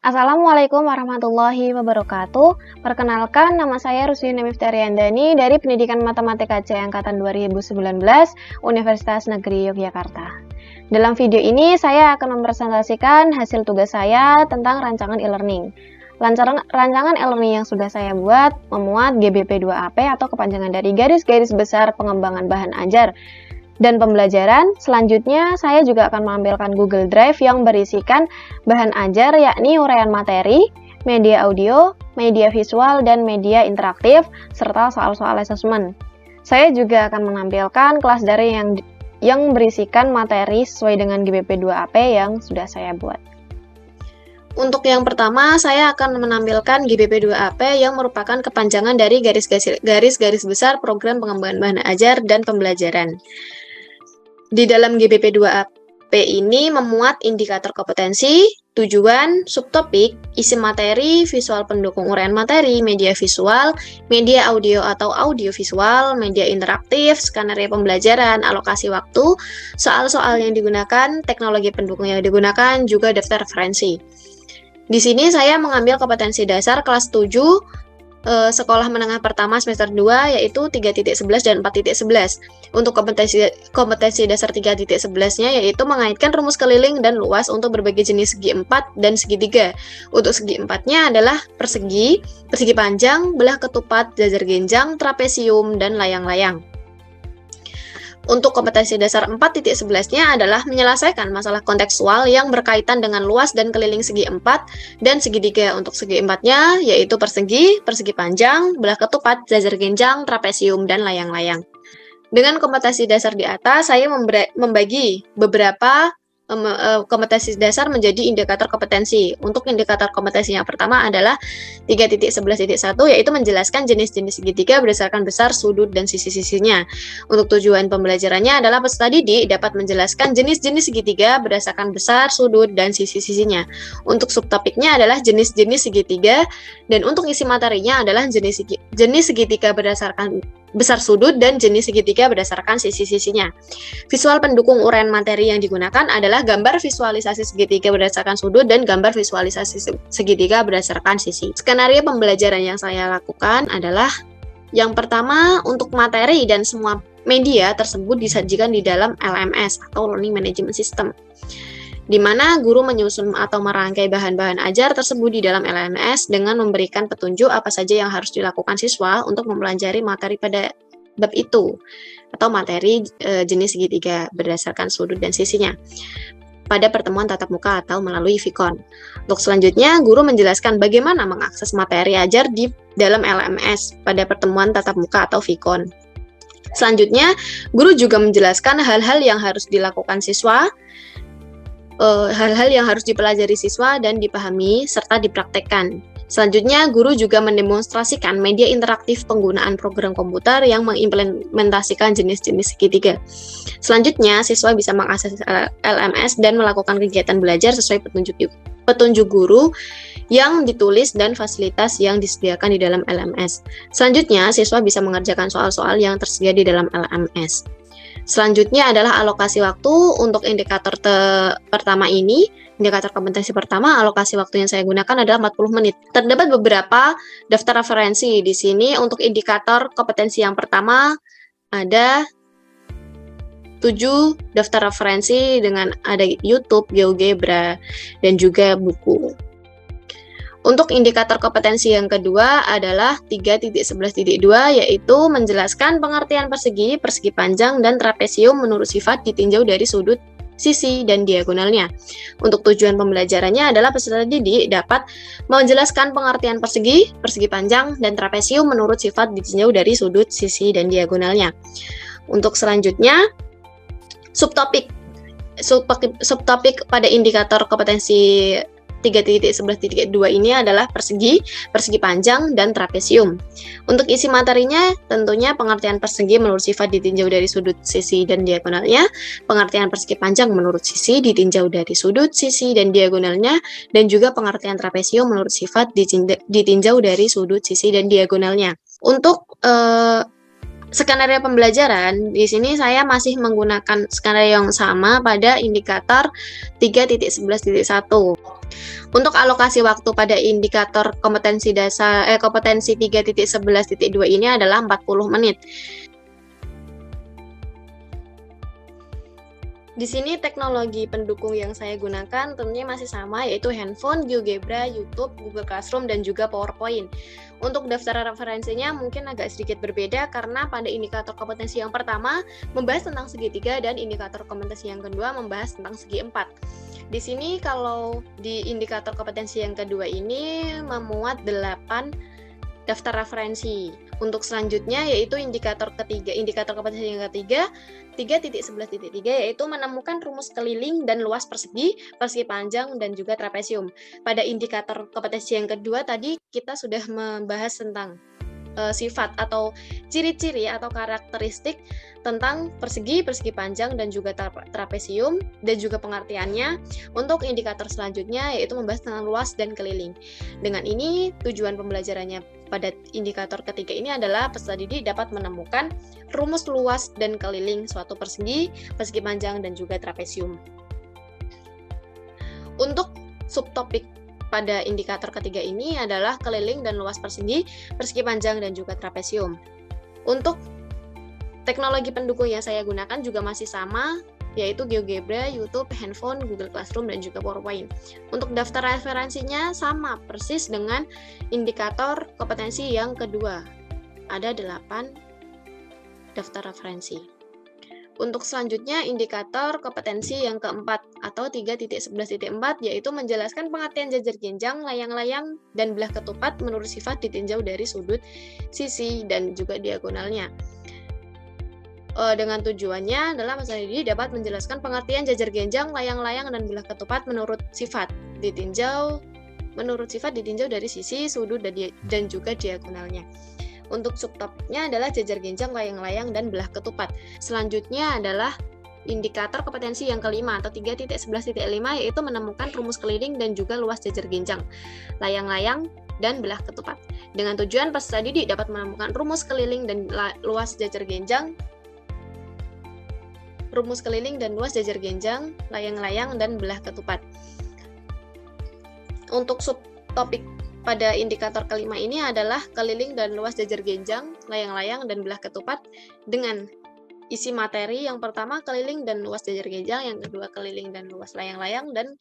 Assalamualaikum warahmatullahi wabarakatuh. Perkenalkan, nama saya Ruslina Miftariandani dari Pendidikan Matematika C Angkatan 2019 Universitas Negeri Yogyakarta. Dalam video ini, saya akan mempresentasikan hasil tugas saya tentang rancangan e-learning. Rancangan e-learning yang sudah saya buat memuat GBP 2AP atau kepanjangan dari Garis-Garis Besar Pengembangan Bahan Ajar dan Pembelajaran. Selanjutnya, saya juga akan menampilkan Google Drive yang berisikan bahan ajar, yakni uraian materi, media audio, media visual, dan media interaktif, serta soal-soal asesmen. Saya juga akan menampilkan kelas daring yang berisikan materi sesuai dengan GBP 2AP yang sudah saya buat. Untuk yang pertama, saya akan menampilkan GBP 2AP yang merupakan kepanjangan dari garis-garis besar program pengembangan bahan ajar dan pembelajaran. Di dalam GBP 2AP ini memuat indikator kompetensi, tujuan, subtopik, isi materi, visual pendukung uraian materi, media visual, media audio atau audio visual, media interaktif, skenario pembelajaran, alokasi waktu, soal-soal yang digunakan, teknologi pendukung yang digunakan, juga daftar referensi. Di sini saya mengambil kompetensi dasar kelas 7 sekolah menengah pertama semester 2 yaitu 3.11 dan 4.11. Untuk kompetensi dasar 3.11-nya yaitu mengaitkan rumus keliling dan luas untuk berbagai jenis segi 4 dan segitiga. Untuk segi 4-nya adalah persegi, persegi panjang, belah ketupat, jajar genjang, trapesium, dan layang-layang. Untuk kompetensi dasar 4.11-nya adalah menyelesaikan masalah kontekstual yang berkaitan dengan luas dan keliling segi 4 dan segitiga. Untuk segi 4-nya yaitu persegi, persegi panjang, belah ketupat, jajar genjang, trapesium, dan layang-layang. Dengan kompetensi dasar di atas, saya membagi beberapa kompetensi dasar menjadi indikator kompetensi. Untuk indikator kompetensi yang pertama adalah 3.11.1 yaitu menjelaskan jenis-jenis segitiga berdasarkan besar, sudut, dan sisi-sisinya. Untuk tujuan pembelajarannya adalah peserta didik dapat menjelaskan jenis-jenis segitiga berdasarkan besar, sudut, dan sisi-sisinya. Untuk subtopiknya adalah jenis-jenis segitiga, dan untuk isi materinya adalah jenis segitiga berdasarkan besar sudut dan jenis segitiga berdasarkan sisi-sisinya. Visual pendukung uraian materi yang digunakan adalah gambar visualisasi segitiga berdasarkan sudut dan gambar visualisasi segitiga berdasarkan sisi. Skenario pembelajaran yang saya lakukan adalah yang pertama, untuk materi dan semua media tersebut disajikan di dalam LMS atau Learning Management System, di mana guru menyusun atau merangkai bahan-bahan ajar tersebut di dalam LMS dengan memberikan petunjuk apa saja yang harus dilakukan siswa untuk mempelajari materi pada bab itu, atau materi jenis segitiga berdasarkan sudut dan sisinya, pada pertemuan tatap muka atau melalui Vicon. Untuk selanjutnya, guru menjelaskan bagaimana mengakses materi ajar di dalam LMS pada pertemuan tatap muka atau Vicon. Selanjutnya, guru juga menjelaskan hal-hal yang harus dilakukan siswa, hal-hal yang harus dipelajari siswa dan dipahami serta dipraktekkan. Selanjutnya, guru juga mendemonstrasikan media interaktif penggunaan program komputer yang mengimplementasikan jenis-jenis segitiga. Selanjutnya, siswa bisa mengakses LMS dan melakukan kegiatan belajar sesuai petunjuk guru yang ditulis dan fasilitas yang disediakan di dalam LMS. Selanjutnya, siswa bisa mengerjakan soal-soal yang tersedia di dalam LMS. Selanjutnya adalah alokasi waktu. Untuk indikator pertama ini, indikator kompetensi pertama, alokasi waktu yang saya gunakan adalah 40 menit. Terdapat beberapa daftar referensi di sini. Untuk indikator kompetensi yang pertama ada 7 daftar referensi dengan ada YouTube, GeoGebra, dan juga buku. Untuk indikator kompetensi yang kedua adalah 3.11.2 yaitu menjelaskan pengertian persegi, persegi panjang, dan trapesium menurut sifat ditinjau dari sudut, sisi, dan diagonalnya. Untuk tujuan pembelajarannya adalah peserta didik dapat menjelaskan pengertian persegi, persegi panjang, dan trapesium menurut sifat ditinjau dari sudut, sisi, dan diagonalnya. Untuk selanjutnya, subtopik pada indikator kompetensi 3.11.2 ini adalah persegi, persegi panjang, dan trapesium. Untuk isi materinya, tentunya pengertian persegi menurut sifat ditinjau dari sudut, sisi, dan diagonalnya, pengertian persegi panjang menurut sisi ditinjau dari sudut, sisi, dan diagonalnya, dan juga pengertian trapesium menurut sifat ditinjau dari sudut, sisi, dan diagonalnya. Untuk skenario pembelajaran, di sini saya masih menggunakan skenario yang sama pada indikator 3.11.1. Untuk alokasi waktu pada indikator kompetensi dasar kompetensi 3.11.2 ini adalah 40 menit. Di sini teknologi pendukung yang saya gunakan tentunya masih sama, yaitu handphone, GeoGebra, YouTube, Google Classroom, dan juga PowerPoint. Untuk daftar referensinya mungkin agak sedikit berbeda karena pada indikator kompetensi yang pertama membahas tentang segitiga dan indikator kompetensi yang kedua membahas tentang segi empat. Di sini kalau di indikator kompetensi yang kedua ini memuat 8 daftar referensi. Untuk selanjutnya yaitu indikator kompetensi yang ketiga 3.11.3 yaitu menemukan rumus keliling dan luas persegi panjang dan juga trapesium. Pada indikator kompetensi yang kedua tadi kita sudah membahas tentang sifat atau ciri-ciri atau karakteristik tentang persegi panjang dan juga trapesium dan juga pengertiannya. Untuk indikator selanjutnya yaitu membahas tentang luas dan keliling. Dengan ini tujuan pembelajarannya pada indikator ketiga ini adalah peserta didik dapat menemukan rumus luas dan keliling suatu persegi panjang dan juga trapesium. Untuk subtopik pada indikator ketiga ini adalah keliling dan luas persegi panjang dan juga trapesium. Untuk teknologi pendukung yang saya gunakan juga masih sama, yaitu GeoGebra, YouTube, handphone, Google Classroom, dan juga PowerPoint. Untuk daftar referensinya sama persis dengan indikator kompetensi yang kedua. Ada 8 daftar referensi. Untuk selanjutnya indikator kompetensi yang keempat atau 3.11.4 yaitu menjelaskan pengertian jajar genjang, layang-layang, dan belah ketupat menurut sifat ditinjau dari sudut, sisi, dan juga diagonalnya. Dengan tujuannya adalah peserta didik dapat menjelaskan pengertian jajar genjang, layang-layang, dan belah ketupat menurut sifat ditinjau dari sisi, sudut, dan juga diagonalnya. Untuk subtopiknya adalah jajar genjang, layang-layang, dan belah ketupat. Selanjutnya adalah indikator kompetensi yang kelima atau 3.11.5 yaitu menemukan rumus keliling dan juga luas jajar genjang, layang-layang, dan belah ketupat. Dengan tujuan peserta didik dapat menemukan rumus keliling dan luas jajar genjang, layang-layang, dan belah ketupat. Untuk subtopik pada indikator kelima ini adalah keliling dan luas jajar genjang, layang-layang, dan belah ketupat dengan isi materi yang pertama keliling dan luas jajar genjang, yang kedua keliling dan luas layang-layang, dan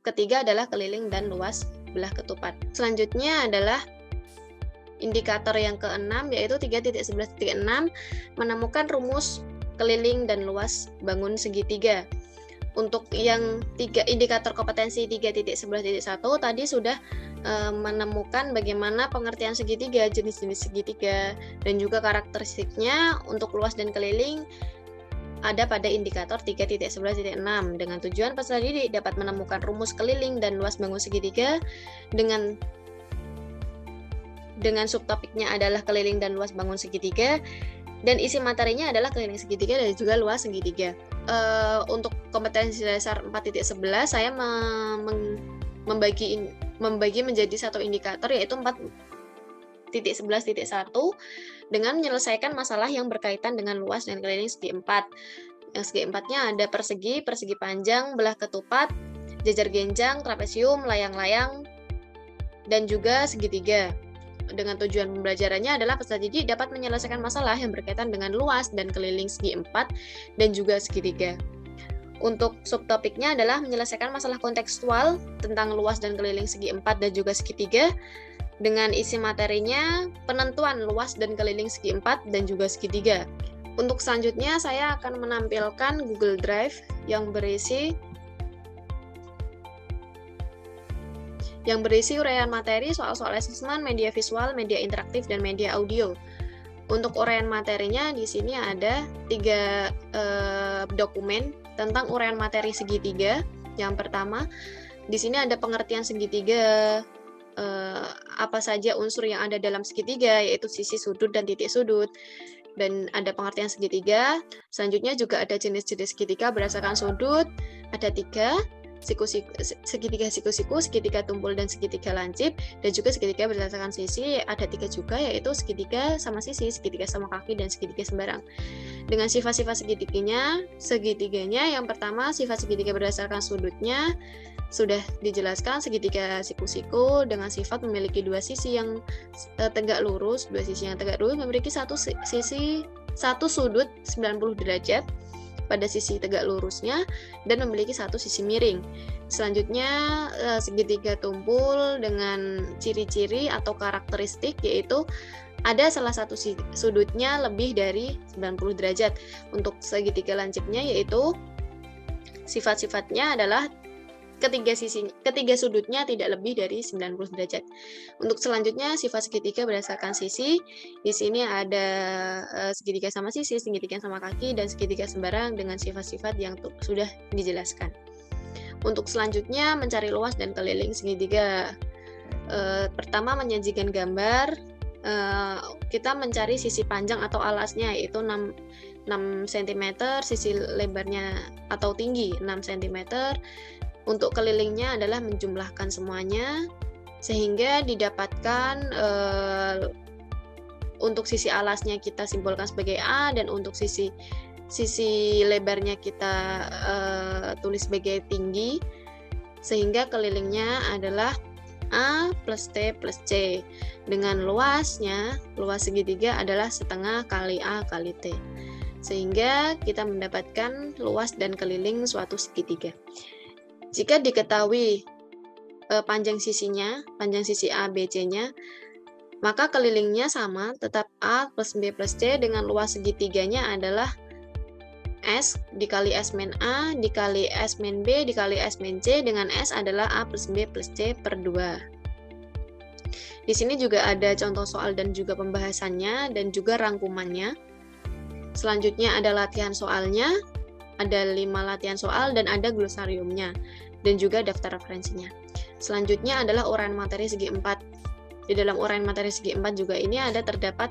ketiga adalah keliling dan luas belah ketupat. Selanjutnya adalah indikator yang keenam yaitu 3.11.6 menemukan rumus keliling dan luas bangun segitiga. Untuk yang indikator kompetensi 3.11.1 tadi sudah menemukan bagaimana pengertian segitiga, jenis-jenis segitiga, dan juga karakteristiknya. Untuk luas dan keliling ada pada indikator 3.11.6 dengan tujuan peserta didik dapat menemukan rumus keliling dan luas bangun segitiga dengan subtopiknya adalah keliling dan luas bangun segitiga, dan isi materinya adalah keliling segitiga dan juga luas segitiga. Untuk kompetensi dasar 4.11 saya membagi menjadi satu indikator yaitu 4.11.1 dengan menyelesaikan masalah yang berkaitan dengan luas dan keliling segi empat. Yang segi empatnya ada persegi panjang, belah ketupat, jajar genjang, trapesium, layang-layang, dan juga segitiga. Dengan tujuan pembelajarannya adalah peserta didik dapat menyelesaikan masalah yang berkaitan dengan luas dan keliling segi empat dan juga segitiga. Untuk subtopiknya adalah menyelesaikan masalah kontekstual tentang luas dan keliling segi empat dan juga segitiga dengan isi materinya penentuan luas dan keliling segi empat dan juga segitiga. Untuk selanjutnya saya akan menampilkan Google Drive yang berisi uraian materi, soal-soal asesmen, media visual, media interaktif, dan media audio. Untuk uraian materinya di sini ada 3 dokumen tentang uraian materi segitiga. Yang pertama, di sini ada pengertian segitiga, apa saja unsur yang ada dalam segitiga, yaitu sisi, sudut, dan titik sudut. Dan ada pengertian segitiga. Selanjutnya juga ada jenis-jenis segitiga berdasarkan sudut, ada 3. segitiga siku-siku, segitiga tumpul dan segitiga lancip, dan juga segitiga berdasarkan sisi. Ada 3 juga, yaitu segitiga sama sisi, segitiga sama kaki, dan segitiga sembarang. Dengan sifat-sifat segitiganya, yang pertama sifat segitiga berdasarkan sudutnya sudah dijelaskan. Segitiga siku-siku dengan sifat memiliki dua sisi yang tegak lurus. Dua sisi yang tegak lurus memiliki satu sudut 90 derajat pada sisi tegak lurusnya dan memiliki satu sisi miring. Selanjutnya segitiga tumpul dengan ciri-ciri atau karakteristik, yaitu ada salah satu sudutnya lebih dari 90 derajat. Untuk segitiga lancipnya, yaitu sifat-sifatnya adalah ketiga sudutnya tidak lebih dari 90 derajat. Untuk selanjutnya sifat segitiga berdasarkan sisi. Di sini ada segitiga sama sisi, segitiga sama kaki, dan segitiga sembarang dengan sifat-sifat yang sudah dijelaskan. Untuk selanjutnya mencari luas dan keliling segitiga. Pertama menyajikan gambar. Kita mencari sisi panjang atau alasnya, yaitu 6 cm, sisi lebarnya atau tinggi 6 cm. Untuk kelilingnya adalah menjumlahkan semuanya sehingga didapatkan untuk sisi alasnya kita simbolkan sebagai A, dan untuk sisi lebarnya kita tulis sebagai tinggi, sehingga kelilingnya adalah A plus T plus C. Dengan luas segitiga adalah setengah kali A kali T, sehingga kita mendapatkan luas dan keliling suatu segitiga. Jika diketahui panjang sisi A, B, C-nya, maka kelilingnya sama, tetap A plus B plus C, dengan luas segitiganya adalah S dikali S min A, dikali S min B, dikali S min C, dengan S adalah A plus B plus C per 2. Di sini juga ada contoh soal dan juga pembahasannya, dan juga rangkumannya. Selanjutnya ada latihan soalnya. Ada 5 latihan soal dan ada glosariumnya dan juga daftar referensinya. Selanjutnya adalah uraian materi segi 4. Di dalam uraian materi segi 4 juga ini ada terdapat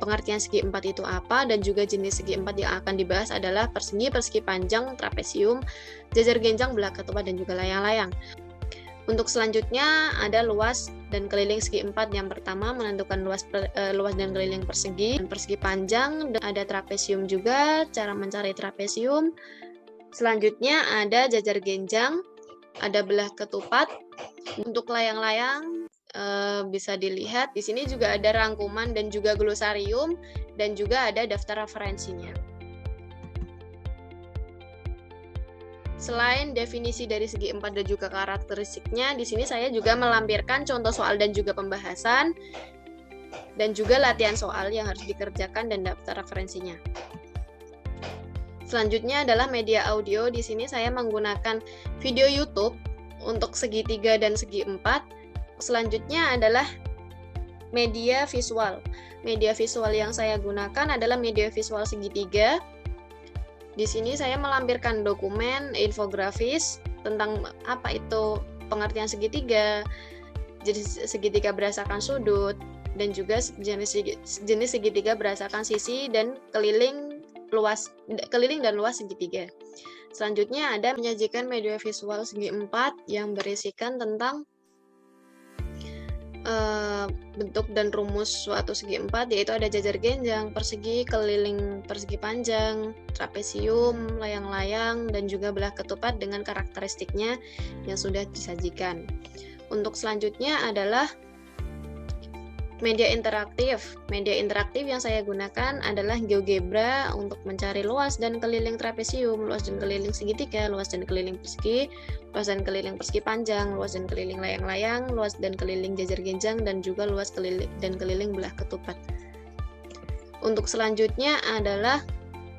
pengertian segi 4 itu apa, dan juga jenis segi 4 yang akan dibahas adalah persegi, persegi panjang, trapesium, jajar genjang, belah ketupat, dan juga layang-layang. Untuk selanjutnya ada luas dan keliling segi 4. Yang pertama menentukan luas dan keliling persegi panjang, dan ada trapesium juga, cara mencari trapesium. Selanjutnya ada jajar genjang, ada belah ketupat. Untuk layang-layang bisa dilihat di sini juga ada rangkuman dan juga glosarium, dan juga ada daftar referensinya. Selain definisi dari segi 4 dan juga karakteristiknya, di sini saya juga melampirkan contoh soal dan juga pembahasan, dan juga latihan soal yang harus dikerjakan dan daftar referensinya. Selanjutnya adalah media audio. Di sini saya menggunakan video YouTube untuk segitiga dan segi 4. Selanjutnya adalah media visual. Media visual yang saya gunakan adalah media visual segitiga. Di sini saya melampirkan dokumen infografis tentang apa itu pengertian segitiga, jenis segitiga berdasarkan sudut, dan juga jenis segitiga berdasarkan sisi dan keliling dan luas segitiga. Selanjutnya ada menyajikan media visual segi 4 yang berisikan tentang bentuk dan rumus suatu segi 4, yaitu ada jajar genjang, persegi, keliling persegi panjang, trapesium, layang-layang, dan juga belah ketupat dengan karakteristiknya yang sudah disajikan. Untuk selanjutnya adalah media interaktif. Media interaktif yang saya gunakan adalah GeoGebra untuk mencari luas dan keliling trapesium, luas dan keliling segitiga, luas dan keliling persegi, luas dan keliling persegi panjang, luas dan keliling layang-layang, luas dan keliling jajar genjang, dan juga luas dan keliling belah ketupat. Untuk selanjutnya adalah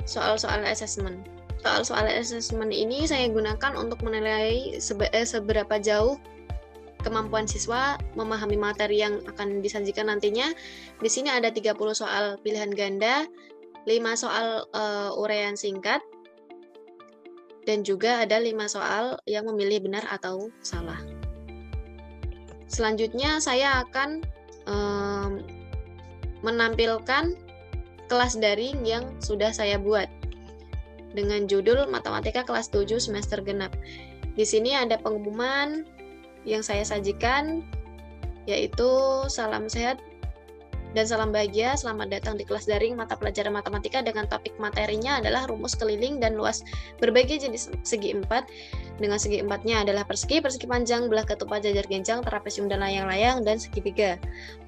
soal-soal assessment. Soal-soal assessment ini saya gunakan untuk menilai seberapa jauh kemampuan siswa memahami materi yang akan disajikan nantinya. Di sini ada 30 soal pilihan ganda, 5 soal uraian singkat, dan juga ada 5 soal yang memilih benar atau salah. Selanjutnya saya akan menampilkan kelas daring yang sudah saya buat dengan judul Matematika kelas 7 semester genap. Di sini ada pengumuman yang saya sajikan, yaitu salam sehat dan salam bahagia, selamat datang di kelas daring mata pelajaran matematika dengan topik materinya adalah rumus keliling dan luas berbagai jenis segi empat. Dengan segi empatnya adalah persegi, persegi panjang, belah ketupat, jajar genjang, trapesium dan layang-layang, dan segitiga.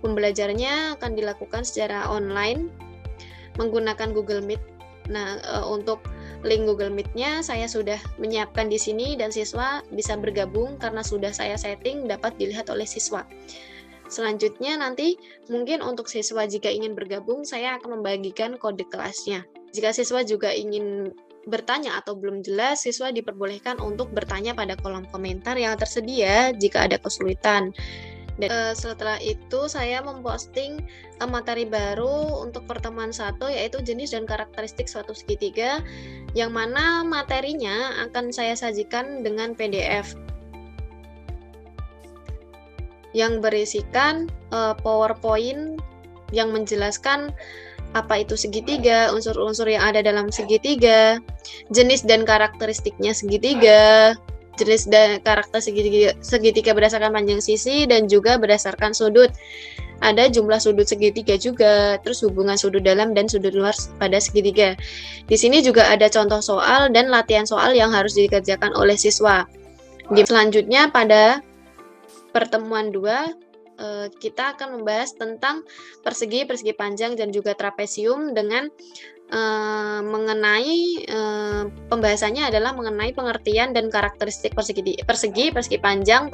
Pembelajarannya akan dilakukan secara online menggunakan Google Meet. Nah, untuk link Google Meet-nya saya sudah menyiapkan di sini dan siswa bisa bergabung karena sudah saya setting dapat dilihat oleh siswa. Selanjutnya nanti mungkin untuk siswa jika ingin bergabung saya akan membagikan kode kelasnya. Jika siswa juga ingin bertanya atau belum jelas, siswa diperbolehkan untuk bertanya pada kolom komentar yang tersedia jika ada kesulitan. Dan setelah itu saya memposting materi baru untuk pertemuan 1 yaitu jenis dan karakteristik suatu segitiga, yang mana materinya akan saya sajikan dengan PDF yang berisikan PowerPoint yang menjelaskan apa itu segitiga, unsur-unsur yang ada dalam segitiga, jenis dan karakteristiknya segitiga, jenis dan karakter segitiga berdasarkan panjang sisi dan juga berdasarkan sudut. Ada jumlah sudut segitiga juga, terus hubungan sudut dalam dan sudut luar pada segitiga. Di sini juga ada contoh soal dan latihan soal yang harus dikerjakan oleh siswa. Selanjutnya pada pertemuan 2 kita akan membahas tentang persegi, persegi panjang dan juga trapesium dengan mengenai pembahasannya adalah mengenai pengertian dan karakteristik persegi, persegi panjang,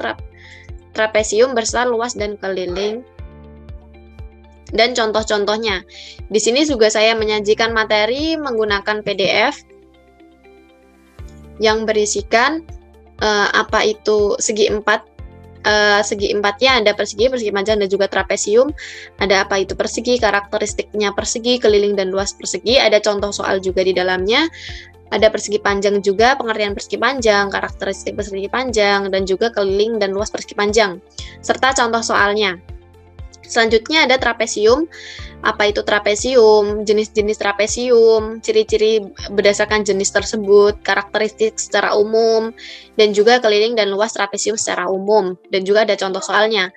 trapesium beserta luas dan keliling dan contoh-contohnya. Di sini juga saya menyajikan materi menggunakan PDF yang berisikan apa itu segi empat. Segi empatnya ada persegi, persegi panjang dan juga trapesium. Ada apa itu persegi, karakteristiknya persegi, keliling dan luas persegi. Ada contoh soal juga di dalamnya. Ada persegi panjang juga, pengertian persegi panjang, karakteristik persegi panjang, dan juga keliling dan luas persegi panjang, serta contoh soalnya. Selanjutnya ada trapesium. Apa itu trapesium, jenis-jenis trapesium, ciri-ciri berdasarkan jenis tersebut, karakteristik secara umum, dan juga keliling dan luas trapesium secara umum, dan juga ada contoh soalnya.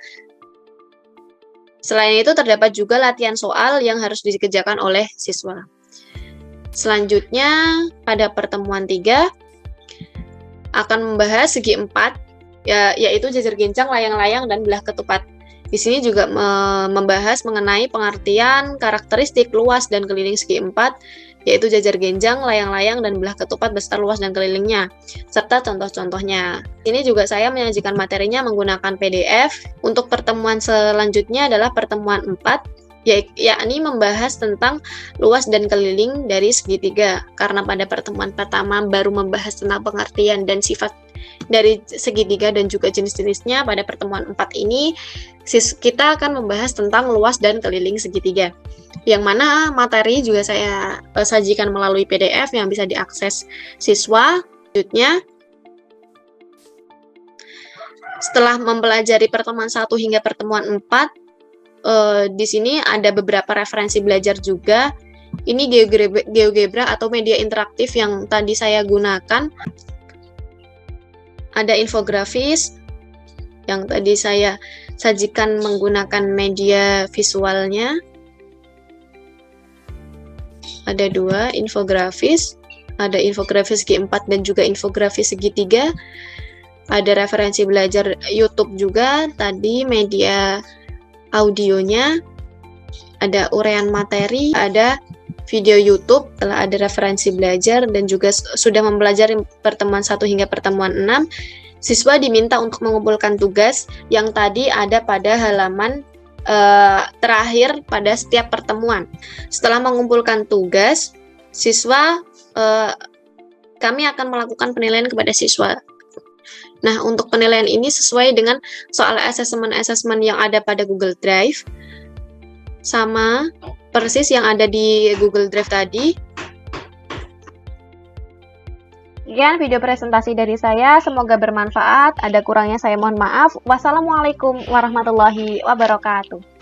Selain itu terdapat juga latihan soal yang harus dikerjakan oleh siswa. Selanjutnya pada pertemuan 3 akan membahas segi empat, yaitu jajar gencang, layang-layang, dan belah ketupat. Di sini juga membahas mengenai pengertian, karakteristik, luas, dan keliling segi empat, yaitu jajar genjang, layang-layang, dan belah ketupat beserta luas dan kelilingnya, serta contoh-contohnya. Ini juga saya menyajikan materinya menggunakan PDF. Untuk pertemuan selanjutnya adalah pertemuan 4, yakni membahas tentang luas dan keliling dari segitiga. Karena pada pertemuan pertama baru membahas tentang pengertian dan sifat dari segitiga dan juga jenis-jenisnya, pada pertemuan 4 ini kita akan membahas tentang luas dan keliling segitiga, yang mana materi juga saya sajikan melalui PDF yang bisa diakses siswa. Selanjutnya, setelah mempelajari pertemuan 1 hingga pertemuan 4, di sini ada beberapa referensi belajar juga. Ini GeoGebra atau media interaktif yang tadi saya gunakan. Ada infografis yang tadi saya sajikan menggunakan media visualnya. Ada 2 infografis, ada infografis segi 4 dan juga infografis segitiga. Ada referensi belajar YouTube juga, tadi media audionya, ada uraian materi, ada video YouTube, telah ada referensi belajar, dan juga sudah mempelajari pertemuan 1 hingga pertemuan 6. Siswa diminta untuk mengumpulkan tugas yang tadi ada pada halaman terakhir pada setiap pertemuan. Setelah mengumpulkan tugas, siswa kami akan melakukan penilaian kepada siswa. Nah, untuk penilaian ini sesuai dengan soal assessment yang ada pada Google Drive, sama persis yang ada di Google Drive tadi. Sekian video presentasi dari saya, semoga bermanfaat. Ada kurangnya saya mohon maaf. Wassalamualaikum warahmatullahi wabarakatuh.